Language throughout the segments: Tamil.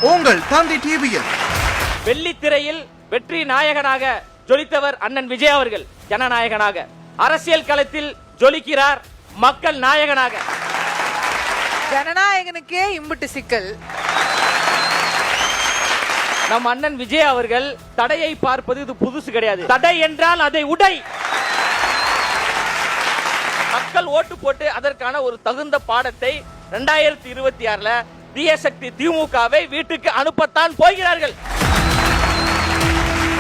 உங்கள் தந்தி டிவியில். வெள்ளித்திரையில் வெற்றி நாயகனாக ஜொலித்தவர் அண்ணன் விஜய் அவர்கள். ஜனநாயகனாக அரசியல் களத்தில் ஜொலிக்கிறார், மக்கள் நாயகனாக. ஜனநாயகனுக்கே இம்புட்டு சிக்கல். நம் அண்ணன் விஜய் அவர்கள் தடையை பார்ப்பது இது புதுசு கிடையாது. தடை என்றால் அதை உடை. மக்கள் ஓட்டு போட்டு அதற்கான ஒரு தகுந்த பாடத்தை 2026 தீய சக்தி திமுகவை வீட்டுக்கு அனுப்பத்தான் போகிறார்கள்.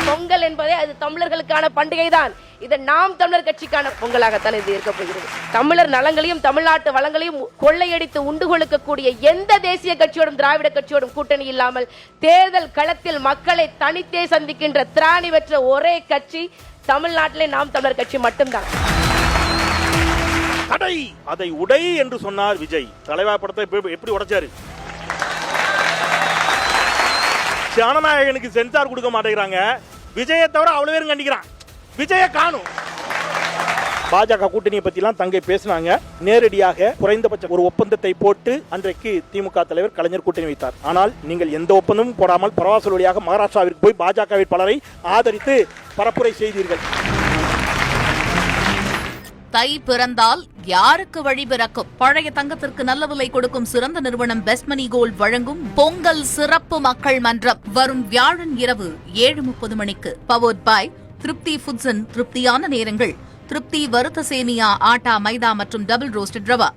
பொங்கல் என்பதே அது தமிழர்களுக்கான பண்டிகை தான். இது நாம் தமிழர் கட்சிக்கான பொங்கலாகத்தான் இது இருக்க போகிறது. தமிழர் நலங்களையும் தமிழ்நாட்டு வளங்களையும் கொள்ளையடித்து உண்டு கொழுக்கக்கூடிய எந்த தேசிய கட்சியோடும் திராவிட கட்சியோடும் கூட்டணி இல்லாமல் தேர்தல் களத்தில் மக்களை தனித்தே சந்திக்கின்ற திராணி பெற்ற ஒரே கட்சி தமிழ்நாட்டிலே நாம் தமிழர் கட்சி மட்டும்தான். தடை அதை உடை என்று சொன்னார் விஜய். தலைவா படத்தை எப்படி உடைச்சாரு? ஜனநாயகனுக்கு சென்சார் கொடுக்க மாட்டேங்கிறாங்க. விஜயை தவிர அவ்வளவு பேரும் கண்டிக்கிறான். விஜய காணும். பாஜக கூட்டணியை பத்திலாம் தங்கை பேசினாங்க. நேரடியாக குறைந்தபட்ச ஒரு ஒப்பந்தத்தை போட்டு அன்றைக்கு திமுக தலைவர் கலைஞர் கூட்டணி வைத்தார். ஆனால் நீங்கள் எந்த ஒப்பந்தமும் போடாமல் பரவாசல் வழியாக மகாராஷ்டிராவிற்கு போய் பாஜக வேட்பாளரை ஆதரித்து பரப்புரை செய்தீர்கள். தை பிறந்தால் யாருக்கு வழி பிறக்கும்? பழைய தங்கத்திற்கு நல்ல விலை கொடுக்கும் சிறந்த நிறுவனம் பெஸ்ட் மணி கோல்ட் வழங்கும் பொங்கல் சிறப்பு மக்கள் மன்றம் வரும் வியாழன் இரவு 7:30 மணிக்கு. பவர்ட் பை திருப்தி ஃபுட்ஸ். திருப்தியான நேரங்கள். திருப்தி வறுத்த சேமியா, ஆட்டா, மைதா மற்றும் டபுள் ரோஸ்டட் ரவா.